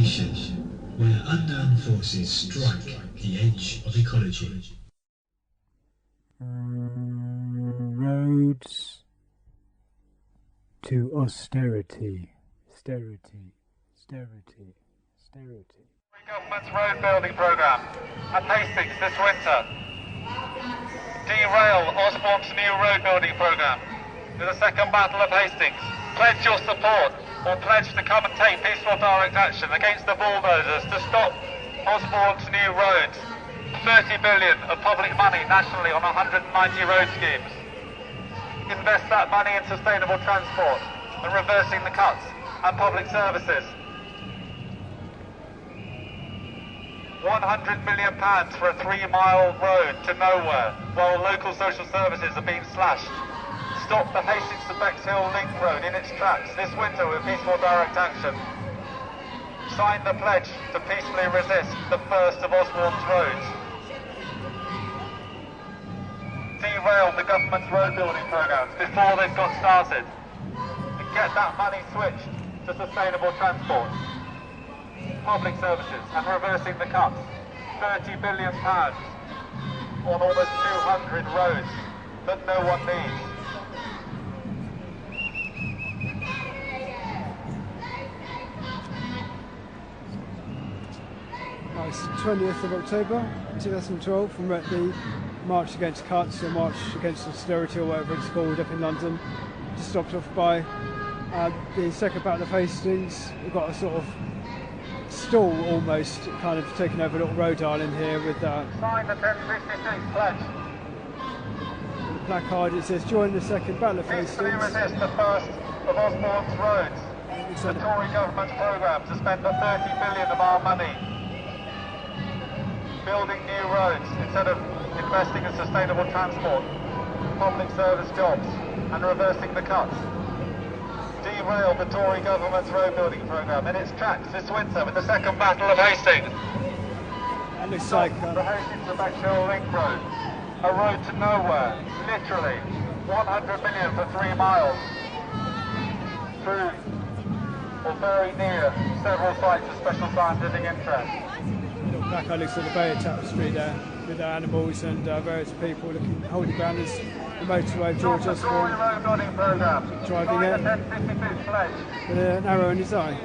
nation, where unknown forces strike the edge of ecology. Roads to austerity. Austerity. Austerity. Austerity. Government's road building programme at Hastings this winter. Derail Osborne's new road building programme with the second battle of Hastings. Pledge your support or pledge to come and take peaceful direct action against the bulldozers to stop Osborne's new roads. 30 billion of public money nationally on 190 road schemes. Invest that money in sustainable transport and reversing the cuts and public services. £100 million for a 3-mile road to nowhere, while local social services are being slashed. Stop the Hastings to Bexhill link road in its tracks this winter with peaceful direct action. Sign the pledge to peacefully resist the first of Osborne's roads. Derail the government's road building programmes before they've got started. And get that money switched to sustainable transport, public services and reversing the cuts. £30 billion on almost 200 roads that no one needs. It's the 20th of October 2012 and we're at the March Against Cuts or March Against Austerity or whatever it's called up in London. Just stopped off by the second battle of Hastings. We've got a sort of stall almost, kind of taking over a little road island here with Sign the 1066 pledge. The placard. It says join the second battle of Peacefully Hastings. resist the first of Osborne's roads. The Tory government's programme to spend the 30 billion of our money building new roads instead of investing in sustainable transport, public service jobs and reversing the cuts. Derail the Tory government's road building programme in its tracks this winter with the second battle of Hastings. That looks like the Hastings to Bexhill link road, a road to nowhere, literally 100 million for 3 miles through or very near several sites of special scientific interest. Placard looks like the Bay Tapestry there with animals and various people holding banners. The motorway, George Osborne driving it with an arrow in his eye.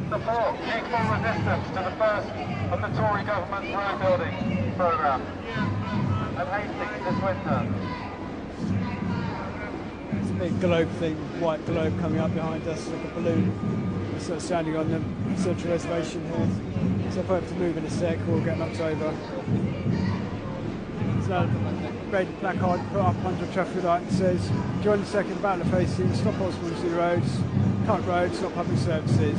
Support equal resistance to the first of the Tory government's road building programme at Hastings this winter. It's a big globe thing, white globe coming up behind us like a balloon. We're sort of standing on the central reservation here. So if I have to move in a sec, we'll get knocked over. There's a red placard put up under a traffic light that says, join the second battle of Hastings, stop Osborne's new roads, cut roads, stop public services.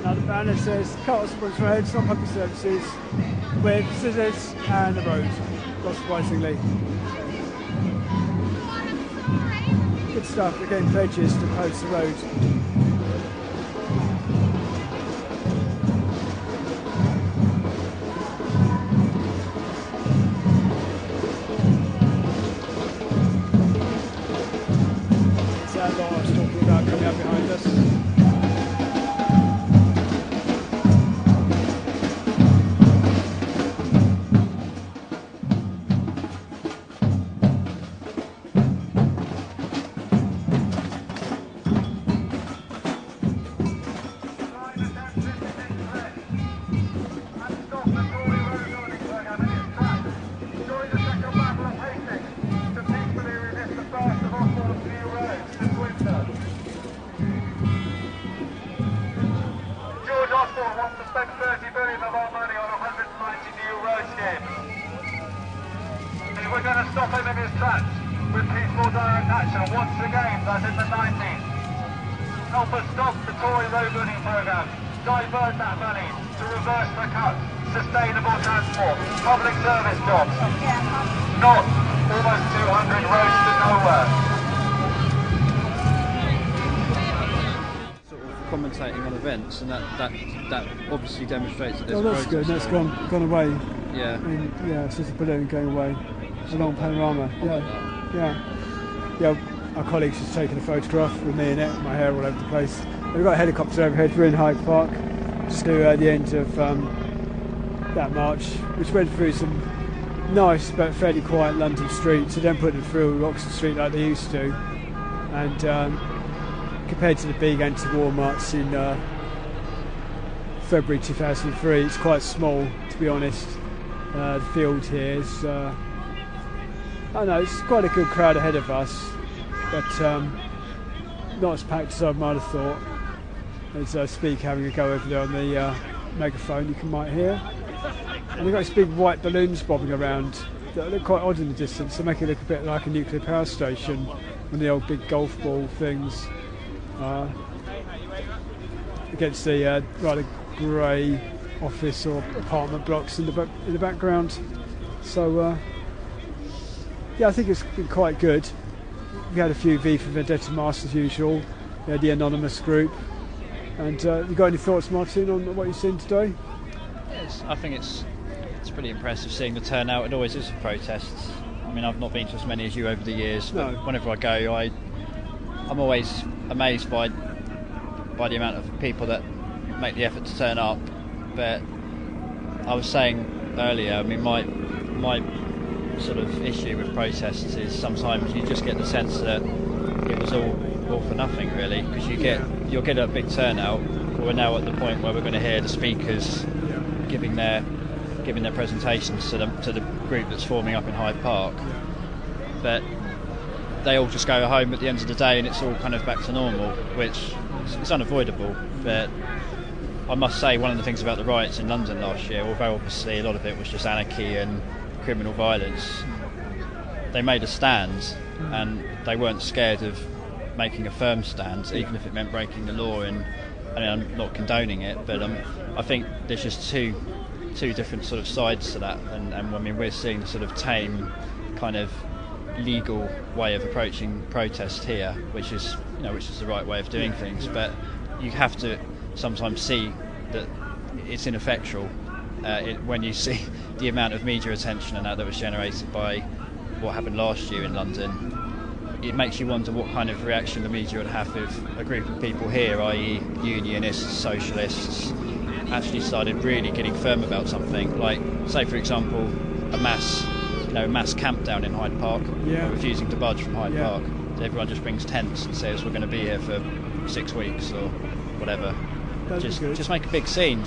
Another banner says, cut Osborne's roads, stop public services, with scissors and a road, not surprisingly. Good stuff, they're getting pledges to post the road. That lot I was talking about coming up behind us. Wants to spend 30 billion of our money on 190 new road schemes. And we're going to stop him in his tracks with peaceful direct action once again, as in the 90s. Help us stop the Tory road building programme. Divert that money to reverse the cuts, sustainable transport, public service jobs. Not almost 200 roads to nowhere. Commentating on events, and that obviously demonstrates that there's that's good. That's gone away. Yeah. Yeah, it's just a balloon going away. It's a long panorama. Yeah. Our colleague's just taken a photograph with me in it, my hair all over the place. We've got a helicopter overhead. We're in Hyde Park, just to the end of that march, which went through some nice but fairly quiet London streets. They don't put them through Oxford Street like they used to. And compared to the big anti-war march in February 2003, it's quite small, to be honest. The field here is, I don't know, it's quite a good crowd ahead of us, but not as packed as I might have thought. There's a speaker having a go over there on the megaphone, you might hear. And they've got these big white balloons bobbing around that look quite odd in the distance. They make it look a bit like a nuclear power station, one of the old big golf ball things, against the rather grey office or apartment blocks in the background. So yeah, I think it's been quite good. We had a few V for Vendetta masks as usual. We had the anonymous group. And you got any thoughts, Martin, on what you've seen today? Yes, I think it's pretty impressive seeing the turnout. It always is for protests. I mean, I've not been to as many as you over the years, but whenever I go, I'm always amazed by the amount of people that make the effort to turn up. But I was saying earlier, I mean, my sort of issue with protests is sometimes you just get the sense that it was all for nothing, really, because you'll get a big turnout. We're now at the point where we're going to hear the speakers giving their presentations to the group that's forming up in Hyde Park, but they all just go home at the end of the day and it's all kind of back to normal, which is unavoidable. But I must say, one of the things about the riots in London last year, although obviously a lot of it was just anarchy and criminal violence, they made a stand and they weren't scared of making a firm stand, even if it meant breaking the law. And I mean, I'm not condoning it, but I think there's just two different sort of sides to that, and I mean, we're seeing the sort of tame kind of legal way of approaching protest here, which is the right way of doing things, but you have to sometimes see that it's ineffectual when you see the amount of media attention and that was generated by what happened last year in London. It makes you wonder what kind of reaction the media would have if a group of people here, i.e. unionists, socialists, actually started really getting firm about something, like, say for example, a mass camp down in Hyde Park, refusing to budge from Hyde Park. Everyone just brings tents and says we're going to be here for 6 weeks or whatever. Just make a big scene.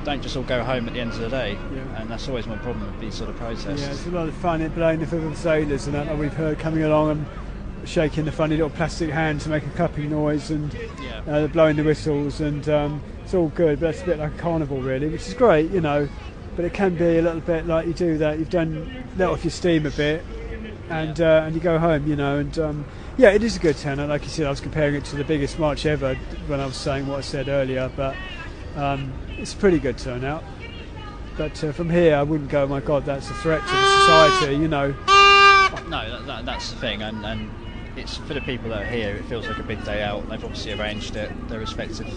Don't just all go home at the end of the day. And that's always my problem with these sort of protests. Yeah, it's a lot of fun in blowing the fiddle sailors and that we've heard coming along and shaking the funny little plastic hands to make a clapping noise, and blowing the whistles, and it's all good, but it's a bit like a carnival really, which is great, but it can be a little bit like you do that, you've let off your steam a bit, and you go home, and it is a good turnout. Like you said, I was comparing it to the biggest march ever when I was saying what I said earlier, but it's a pretty good turnout. But from here I wouldn't go, oh my god, that's a threat to the society, No, that's the thing, and it's for the people that are here, it feels like a big day out. They've obviously arranged it. Their respective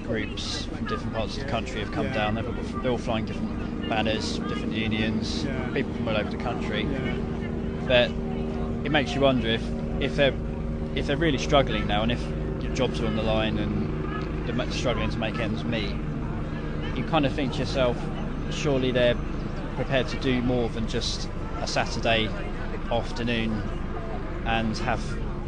groups from different parts of the country have come down. They're all flying different banners, different unions, people from all over the country. But it makes you wonder if they're really struggling now, and if your jobs are on the line and they're struggling to make ends meet, you kind of think to yourself, surely they're prepared to do more than just a Saturday afternoon and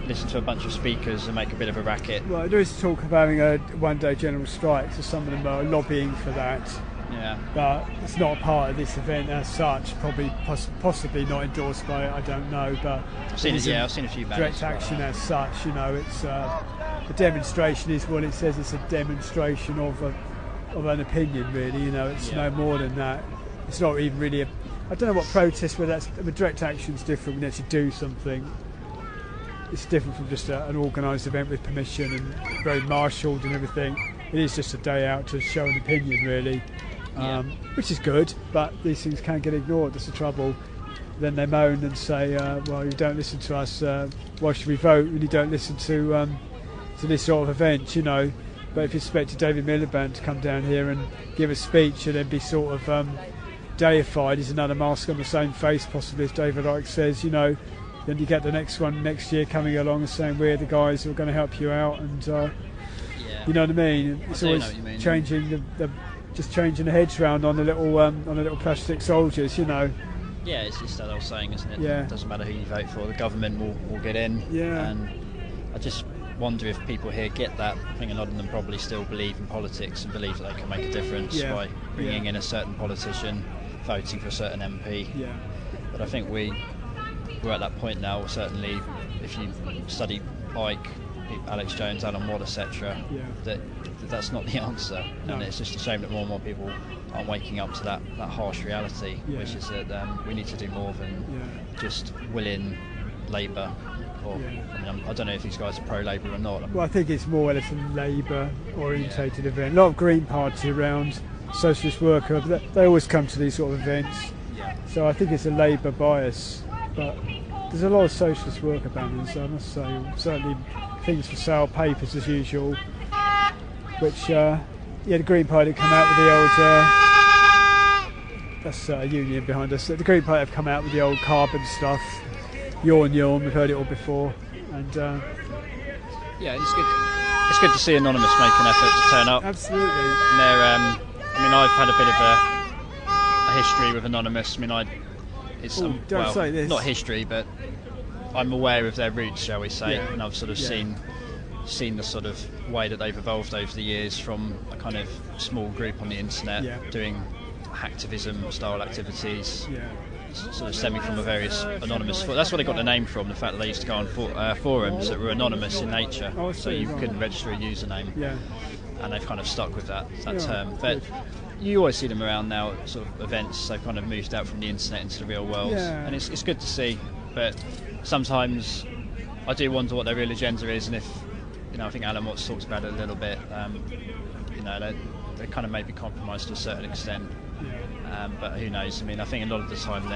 listen to a bunch of speakers and make a bit of a racket. Well, there is talk of having a one-day general strike, so some of them are lobbying for that. Yeah. But it's not a part of this event as such. Probably, possibly not endorsed by it. I don't know. But I've seen a few banners. Direct action as such. It's a demonstration is what it says. It's a demonstration of an opinion, really. It's no more than that. It's not even really I don't know what protest, but direct action is different. We actually do something. It's different from just an organised event with permission and very marshalled and everything. It is just a day out to show an opinion, really, which is good. But these things can get ignored. That's the trouble. Then they moan and say, "Well, you don't listen to us. Why should we vote when you don't listen to this sort of event?" But if you expected David Miliband to come down here and give a speech and then be sort of deified, is another mask on the same face, possibly, as David Icke says, then you get the next one next year coming along and saying we're the guys who are going to help you out, and You know what I mean? It's always know what you mean. changing just changing the heads round on the little plastic soldiers. You know. Yeah, it's that old saying, isn't it? Yeah. It doesn't matter who you vote for, the government will get in. Yeah. And I just wonder if people here get that. I think a lot of them probably still believe in politics and believe that they can make a difference by bringing in a certain politician, voting for a certain MP. Yeah. But I think we're at that point now, certainly if you study Ike, Alex Jones, Alan Watt, etc., that's not the answer. No. And it's just a shame that more and more people aren't waking up to that harsh reality, which is that we need to do more than just will in Labour. Or, I mean, I don't know if these guys are pro-Labour or not. Well, I think it's more or less a Labour-orientated event. A lot of Green Party around, Socialist Worker, they always come to these sort of events. Yeah. So I think it's a Labour bias. But there's a lot of Socialist Worker banners, I must say. Certainly things for sale, papers as usual. Which, the Green Party come out with the old... that's Union behind us. The Green Party have come out with the old carbon stuff. Yawn, we've heard it all before. And yeah, it's good. It's good to see Anonymous make an effort to turn up. Absolutely. And they're, I mean, I've had a bit of a history with Anonymous. I mean, it's don't say this. Not history, but I'm aware of their roots, shall we say, and I've sort of seen the sort of way that they've evolved over the years from a kind of small group on the internet doing hacktivism style activities. Sort of stemming from a various anonymous. That's where they got the name from. The fact that they used to go on forums that were anonymous in nature, so you couldn't register a username. And they've kind of stuck with that term. But you always see them around now at sort of events. They've kind of moved out from the internet into the real world, and it's good to see. But sometimes I do wonder what their real agenda is, and if I think Alan Watts talks about it a little bit. They kind of maybe compromised to a certain extent. But who knows? I mean, I think a lot of the time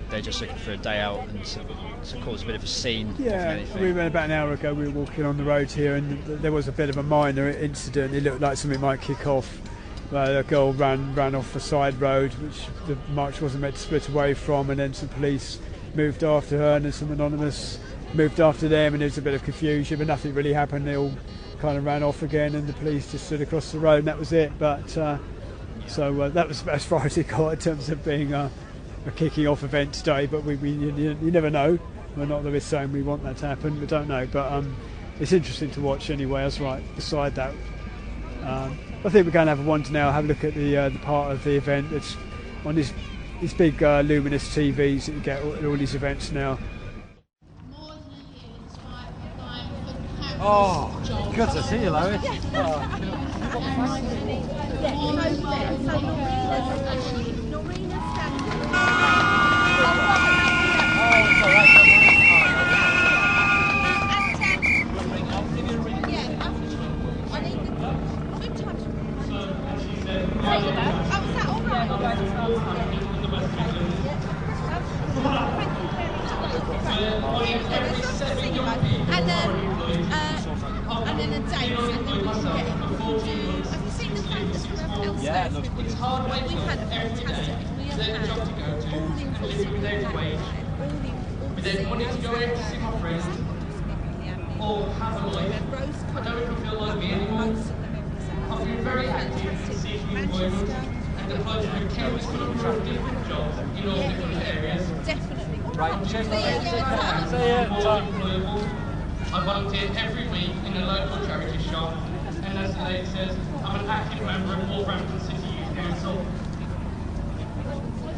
they're just looking for a day out and to cause a bit of a scene. We went about an hour ago. We were walking on the road here, and there was a bit of a minor incident. It looked like something might kick off. A girl ran off a side road, which the march wasn't meant to split away from, and then some police moved after her, and then some anonymous moved after them, and there was a bit of confusion, but nothing really happened. They all kind of ran off again, and the police just stood across the road, and that was it. But so that was as far as it got in terms of being a kicking off event today. But you never know. We're not that we're saying we want that to happen. We don't know. But it's interesting to watch anyway. That's right. Beside that, I think we're going to have a wander now. Have a look at the part of the event that's on these big luminous TVs that you get at all these events now. Oh, good to see you, Lois. And then a date, and then we can get it. Have you seen the photos from elsewhere? Yeah, it looks brilliant. We've had a fantastic, we have had all the enforcement we've had, all the money to go in to see my friends, or have a life. I don't even feel like me anymore. I've been very active in seeking employment and applied for countless different jobs in all different areas. Definitely. Right, cheers, See you. I volunteer every week in a local charity shop, and as the lady says, I'm an active member of Wolverhampton City Youth Council.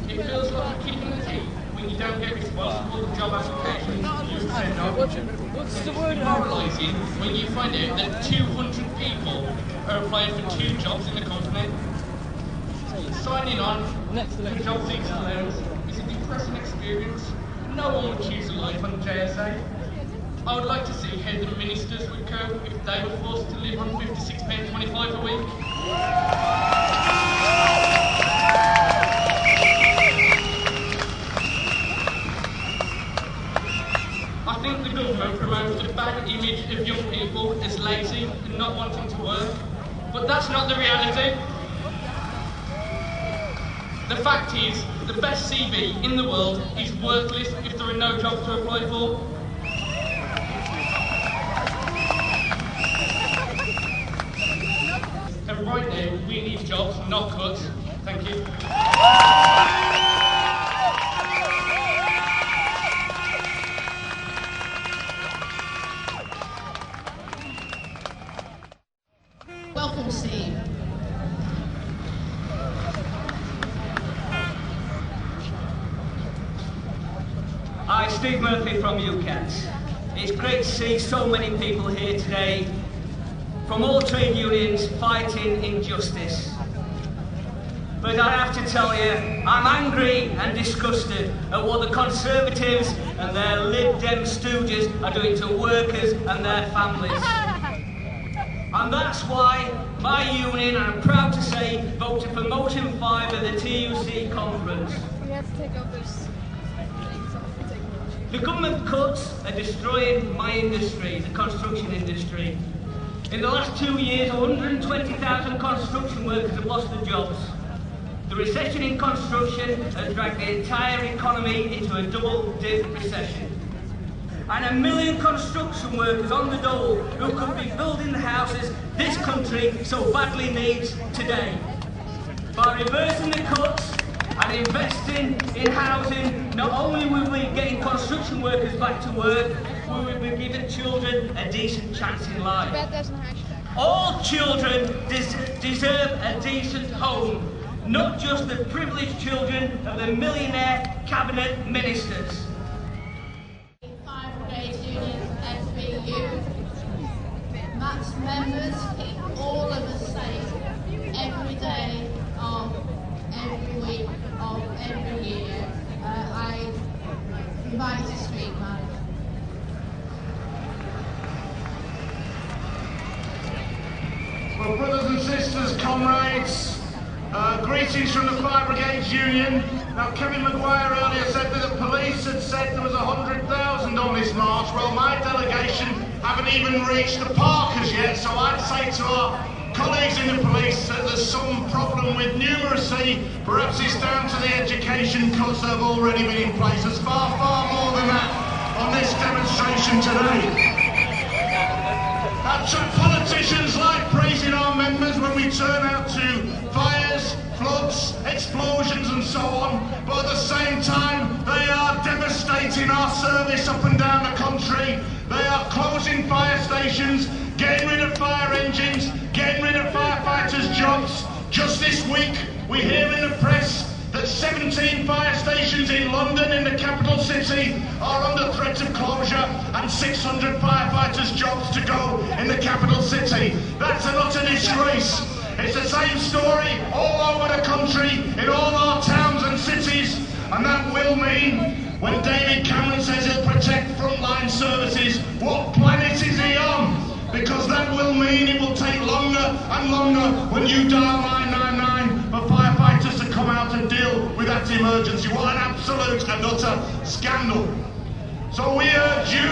It feels like a kick in the teeth when you don't get responsible job applications you send off. What's the word? Demoralising when you find out that 200 people are applying for 2 jobs in the company. Signing on for job seekers allowance is a depressing experience. No one would choose a life on JSA. I would like to see how the ministers would cope if they were forced to live on £56.25 a week. I think the government promotes the bad image of young people as lazy and not wanting to work, but that's not the reality. The fact is, the best CV in the world is worthless if there are no jobs to apply for. Hi, Steve Murphy from UCAT. It's great to see so many people here today from all trade unions fighting injustice. But I have to tell you, I'm angry and disgusted at what the Conservatives and their Lib Dem stooges are doing to workers and their families. And that's why my union, I'm proud to say, voted for Motion 5 at the TUC conference. We have to take off those things off. The government cuts are destroying my industry, the construction industry. In the last 2 years, 120,000 construction workers have lost their jobs. The recession in construction has dragged the entire economy into a double-dip recession. And 1 million construction workers on the dole who could be building the houses this country so badly needs today. By reversing the cuts and investing in housing, not only will we be getting construction workers back to work, we will be giving children a decent chance in life. All children deserve a decent home, not just the privileged children of the millionaire cabinet ministers. Matt's members keep all of us safe every day of every week of every year. I invite you to speak, Matt. Well, brothers and sisters, comrades, greetings from the Fire Brigades Union. Now, Kevin Maguire earlier said that the police had said there was 100,000 on this march. Well, my delegation haven't even reached the park as yet, so I'd say to our colleagues in the police that there's some problem with numeracy. Perhaps it's down to the education cuts that have already been in place. There's far, far more than that on this demonstration today. Politicians like praising our members when we turn out to fires, floods, explosions and so on, but at the same time they are devastating our service up and down the country. They are closing fire stations, getting rid of fire engines, getting rid of firefighters' jobs. Just this week we hear in the press that 17 fire stations in London, in the capital city, are under threat of closure and 600 firefighters' jobs to go in the capital city. That's an utter disgrace. It's the same story all over the country, in all our towns and cities, and that will mean when David Cameron says he'll protect frontline services, what planet is he on? Because that will mean it will take longer and longer when you dial 999 for firefighters to come out and deal with that emergency. What an absolute and utter scandal. So we urge you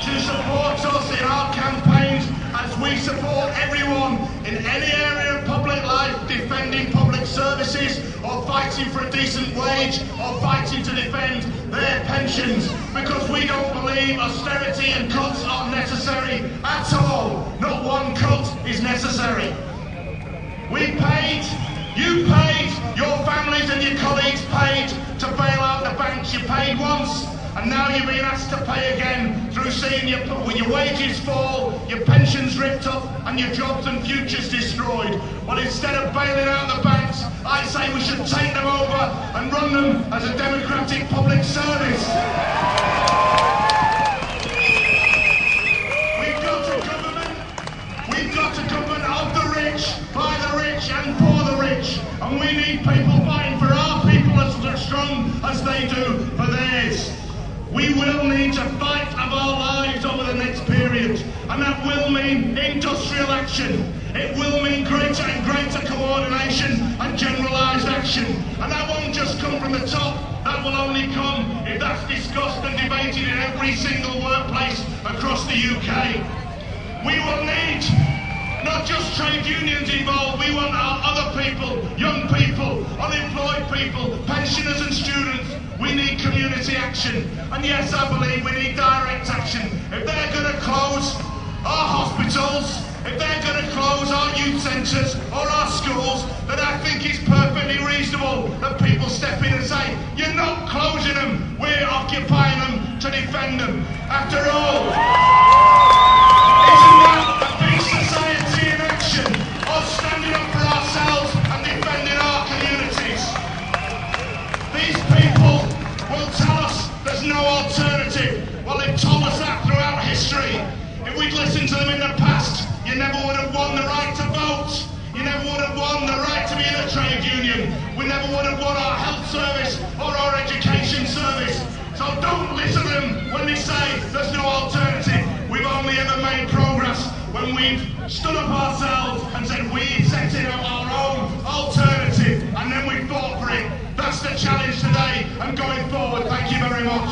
to support us in our campaigns as we support everyone in any area of public life defending public services or fighting for a decent wage or fighting to defend their pensions, because we don't believe austerity and cuts are necessary at all. Not one cut is necessary. We paid, you paid, your families and your colleagues paid to bail out the banks. You paid once, and now you're being asked to pay again through seeing your wages fall, your pensions ripped up, and your jobs and futures destroyed. Well, instead of bailing out the banks, I say we should take them over and run them as a democratic public service. We've got a government of the rich, by the rich and for the rich, and we need people fighting for our people as strong as they do for theirs. We will need to fight of our lives over the next period, and that will mean industrial action. It will mean greater and greater coordination and generalised action. And that won't just come from the top, that will only come if that's discussed and debated in every single workplace across the UK. We will need not just trade unions involved, we want our other people, young people, unemployed people, pensioners and students. We need community action. And yes, I believe we need direct action. If they're going to close our hospitals, if they're going to close our youth centres or our schools, then I think it's perfectly reasonable that people step in and say, you're not closing them, we're occupying them to defend them. After all, isn't that a big society in action, us standing up for ourselves and defending our communities? These people will tell us that listened to them in the past, you never would have won the right to vote. You never would have won the right to be in a trade union. We never would have won our health service or our education service. So don't listen to them when they say there's no alternative. We've only ever made progress when we've stood up ourselves and said we set in our own alternative and then we fought for it. That's the challenge today and going forward. Thank you very much.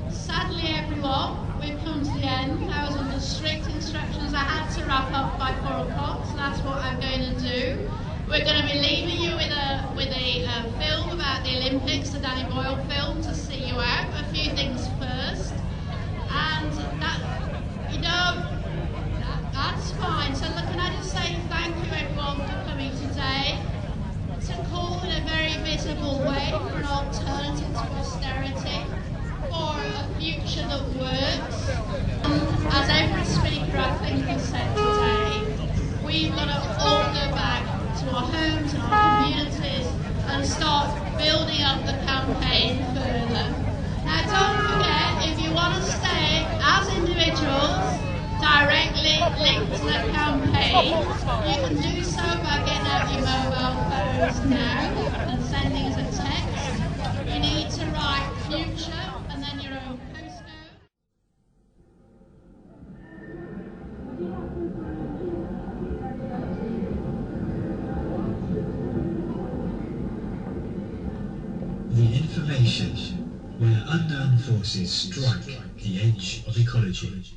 Sadly, everyone, we've come to the end. I was under strict instructions. I had to wrap up by 4 o'clock, so that's what I'm going to do. We're going to be leaving you with a film about the Olympics, the Danny Boyle film, to see you out. A few things first, and that's fine. So look, can I just say thank you, everyone, for coming today to call in a very visible way for an alternative to austerity, for a future that works. As every speaker I think has said today, we've got to all go back to our homes and our communities and start building up the campaign further. Now don't forget, if you want to stay as individuals directly linked to the campaign, you can do so by getting out your mobile phones now and sending us a text. You need to write future and then your own postcode. The information where unknown forces strike the edge of ecology.